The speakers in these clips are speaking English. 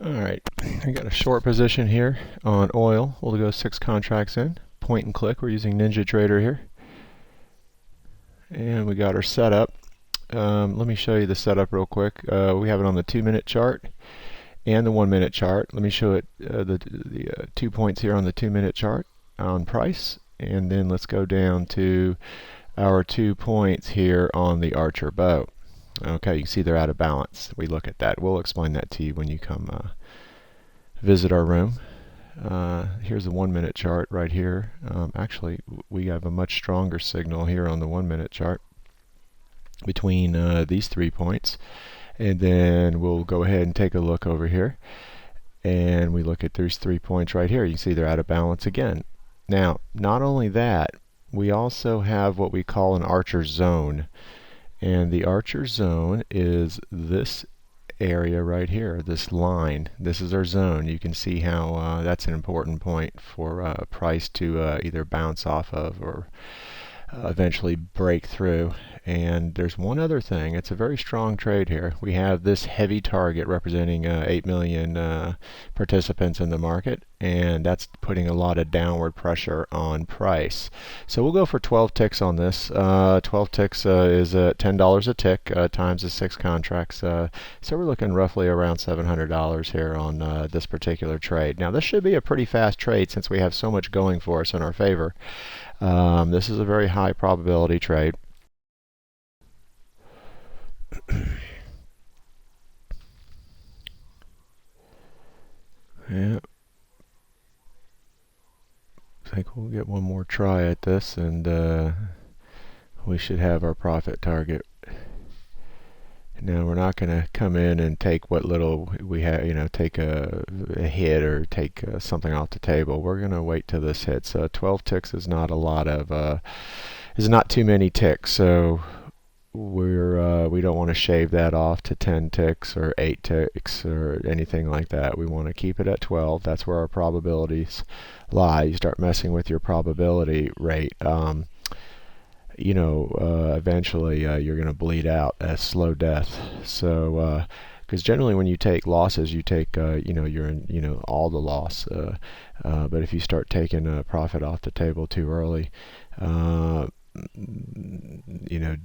Alright, I got a short position here on oil. We'll go 6 contracts in. Point and click. We're using NinjaTrader here. And we got our setup. Let me show you the setup real quick. We have it on the 2-minute chart and the 1-minute chart. Let me show it the 2 points here on the 2-minute chart on price. And then let's go down to our 2 points here on the Archer bow. Okay, you can see they're out of balance. We look at that. We'll explain that to you when you come visit our room. Here's the 1-minute chart right here. Actually, we have a much stronger signal here on the 1-minute chart between these 3 points. And then we'll go ahead and take a look over here. And we look at these 3 points right here. You can see they're out of balance again. Now, not only that, we also have what we call an Archer zone. And the Archer zone is this area right here, this line. This is our zone. You can see how that's an important point for price to either bounce off of or eventually break through. And there's one other thing. It's a very strong trade here. We have this heavy target representing 8 million participants in the market, and that's putting a lot of downward pressure on price. So we'll go for 12 ticks on this. 12 ticks is $10 a tick times the 6 contracts. So we're looking roughly around $700 here on this particular trade. Now this should be a pretty fast trade since we have so much going for us in our favor. This is a very high probability trade. Yeah. I think we'll get one more try at this, and we should have our profit target. Now we're not going to come in and take what little we have, take a hit or take something off the table. We're going to wait till this hits. 12 ticks is not a lot of, is not too many ticks. So we don't want to shave that off to 10 ticks or 8 ticks or anything like that. We want to keep it at 12. That's where our probabilities lie. You start messing with your probability rate. Eventually you're going to bleed out a slow death. So, because generally when you take losses, you take, you're in, all the loss. But if you start taking a profit off the table too early,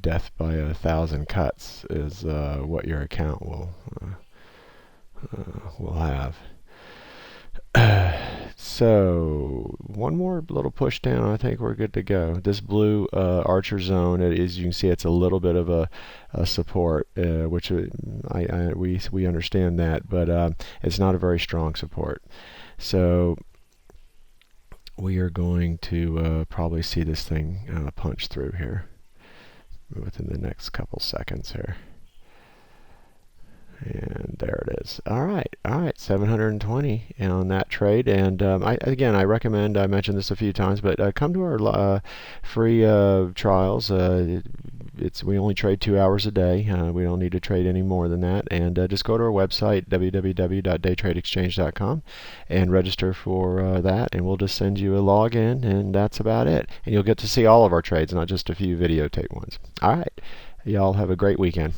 death by 1,000 cuts is what your account will have. So one more little push down, I think we're good to go. This blue Archer zone, as you can see, it's a little bit of a support, which we understand that, but it's not a very strong support. So we are going to probably see this thing punch through here within the next couple seconds here. And there it is. All right, 720 on that trade. And I recommend, I mentioned this a few times, but come to our free trials. We only trade 2 hours a day. We don't need to trade any more than that. And just go to our website, www.daytradeexchange.com, and register for that. And we'll just send you a login, and that's about it. And you'll get to see all of our trades, not just a few videotape ones. All right, y'all have a great weekend.